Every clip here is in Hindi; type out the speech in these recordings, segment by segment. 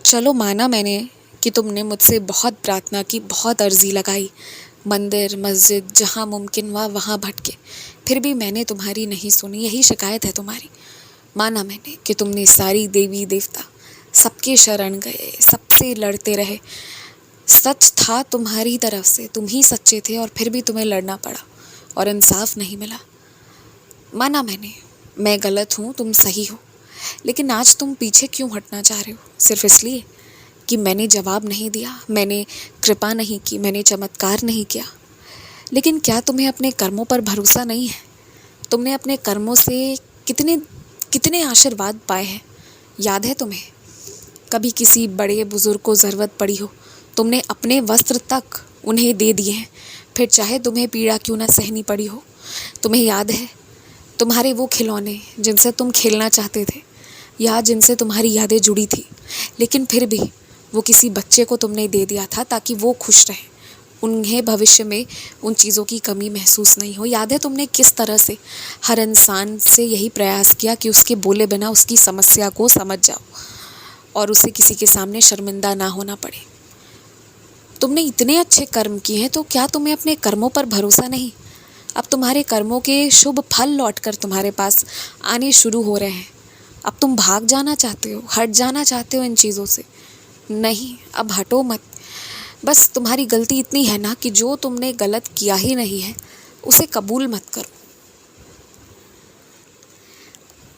चलो माना मैंने कि तुमने मुझसे बहुत प्रार्थना की, बहुत अर्जी लगाई, मंदिर मस्जिद जहाँ मुमकिन हुआ वहाँ भटके, फिर भी मैंने तुम्हारी नहीं सुनी। यही शिकायत है तुम्हारी। माना मैंने कि तुमने सारी देवी देवता सबके शरण गए, सबसे लड़ते रहे, सच था तुम्हारी तरफ से, तुम ही सच्चे थे, और फिर भी तुम्हें लड़ना पड़ा और इंसाफ नहीं मिला। माना मैंने, मैं गलत हूँ, तुम सही हो, लेकिन आज तुम पीछे क्यों हटना चाह रहे हो? सिर्फ इसलिए कि मैंने जवाब नहीं दिया, मैंने कृपा नहीं की, मैंने चमत्कार नहीं किया। लेकिन क्या तुम्हें अपने कर्मों पर भरोसा नहीं है? तुमने अपने कर्मों से कितने कितने आशीर्वाद पाए हैं, याद है तुम्हें? कभी किसी बड़े बुजुर्ग को ज़रूरत पड़ी हो, तुमने अपने वस्त्र तक उन्हें दे दिए हैं, फिर चाहे तुम्हें पीड़ा क्यों ना सहनी पड़ी हो। तुम्हें याद है तुम्हारे वो खिलौने जिनसे तुम खेलना चाहते थे, या जिनसे तुम्हारी यादें जुड़ी थी, लेकिन फिर भी वो किसी बच्चे को तुमने दे दिया था ताकि वो खुश रहे, उन्हें भविष्य में उन चीज़ों की कमी महसूस नहीं हो। याद है तुमने किस तरह से हर इंसान से यही प्रयास किया कि उसके बोले बिना उसकी समस्या को समझ जाओ और उसे किसी के सामने शर्मिंदा ना होना पड़े। तुमने इतने अच्छे कर्म किए हैं, तो क्या तुम्हें अपने कर्मों पर भरोसा नहीं? अब तुम्हारे कर्मों के शुभ फल लौटकर तुम्हारे पास आने शुरू हो रहे हैं। अब तुम भाग जाना चाहते हो, हट जाना चाहते हो इन चीज़ों से। नहीं, अब हटो मत। बस तुम्हारी गलती इतनी है ना कि जो तुमने गलत किया ही नहीं है उसे कबूल मत करो,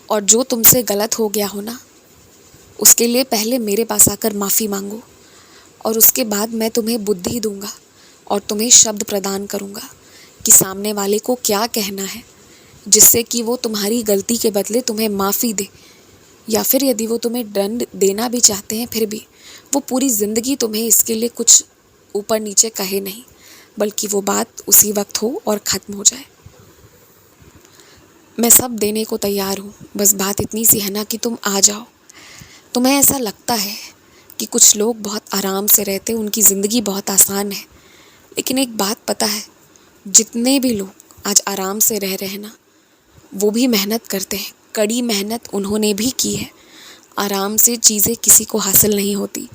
और जो तुमसे गलत हो गया हो ना, उसके लिए पहले मेरे पास आकर माफ़ी मांगो, और उसके बाद मैं तुम्हें बुद्धि दूंगा और तुम्हें शब्द प्रदान करूंगा कि सामने वाले को क्या कहना है, जिससे कि वो तुम्हारी गलती के बदले तुम्हें माफ़ी दे, या फिर यदि वो तुम्हें दंड देना भी चाहते हैं, फिर भी वो पूरी ज़िंदगी तुम्हें इसके लिए कुछ ऊपर नीचे कहे नहीं, बल्कि वो बात उसी वक्त हो और ख़त्म हो जाए। मैं सब देने को तैयार हूँ, बस बात इतनी सी है ना कि तुम आ जाओ। तुम्हें ऐसा लगता है कि कुछ लोग बहुत आराम से रहते, उनकी ज़िंदगी बहुत आसान है, लेकिन एक बात पता है, जितने भी लोग आज आराम से रह रहे हैं ना, वो भी मेहनत करते हैं, कड़ी मेहनत उन्होंने भी की है। आराम से चीज़ें किसी को हासिल नहीं होती।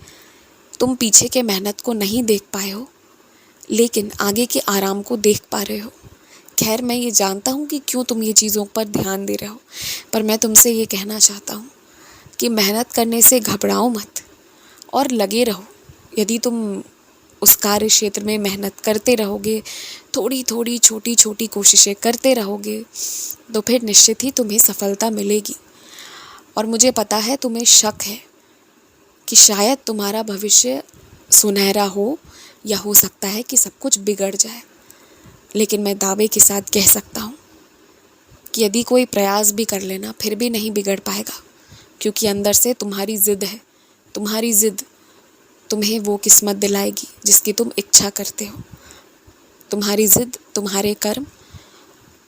तुम पीछे के मेहनत को नहीं देख पाए हो, लेकिन आगे के आराम को देख पा रहे हो। खैर, मैं ये जानता हूँ कि क्यों तुम ये चीज़ों पर ध्यान दे रहे हो, पर मैं तुमसे ये कहना चाहता हूँ कि मेहनत करने से घबराओ मत और लगे रहो। यदि तुम उस कार्य क्षेत्र में मेहनत करते रहोगे, थोड़ी थोड़ी छोटी छोटी कोशिशें करते रहोगे, तो फिर निश्चित ही तुम्हें सफलता मिलेगी। और मुझे पता है तुम्हें शक है कि शायद तुम्हारा भविष्य सुनहरा हो, या हो सकता है कि सब कुछ बिगड़ जाए, लेकिन मैं दावे के साथ कह सकता हूँ कि यदि कोई प्रयास भी कर लेना, फिर भी नहीं बिगड़ पाएगा, क्योंकि अंदर से तुम्हारी ज़िद है। तुम्हारी ज़िद तुम्हें वो किस्मत दिलाएगी जिसकी तुम इच्छा करते हो। तुम्हारी ज़िद, तुम्हारे कर्म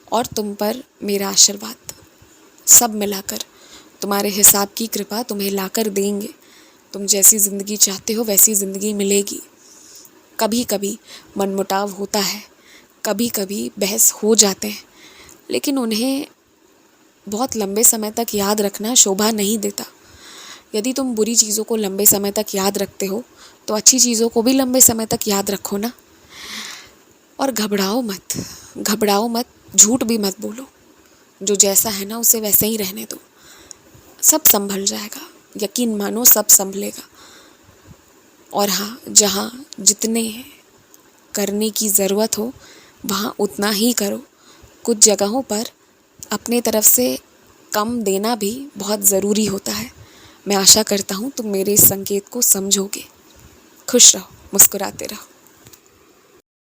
और तुम पर मेरा आशीर्वाद, सब मिलाकर तुम्हारे हिसाब की कृपा तुम्हें लाकर देंगे। तुम जैसी ज़िंदगी चाहते हो वैसी ज़िंदगी मिलेगी। कभी कभी मनमुटाव होता है, कभी कभी बहस हो जाते हैं, लेकिन उन्हें बहुत लंबे समय तक याद रखना शोभा नहीं देता। यदि तुम बुरी चीज़ों को लंबे समय तक याद रखते हो, तो अच्छी चीज़ों को भी लंबे समय तक याद रखो ना। और घबराओ मत, घबराओ मत, झूठ भी मत बोलो। जो जैसा है ना उसे वैसे ही रहने दो, सब संभल जाएगा। यकीन मानो, सब संभलेगा। और हाँ, जहाँ जितने करने की ज़रूरत हो वहाँ उतना ही करो। कुछ जगहों पर अपने तरफ से कम देना भी बहुत ज़रूरी होता है। मैं आशा करता हूँ तुम मेरे इस संकेत को समझोगे। खुश रहो, मुस्कुराते रहो।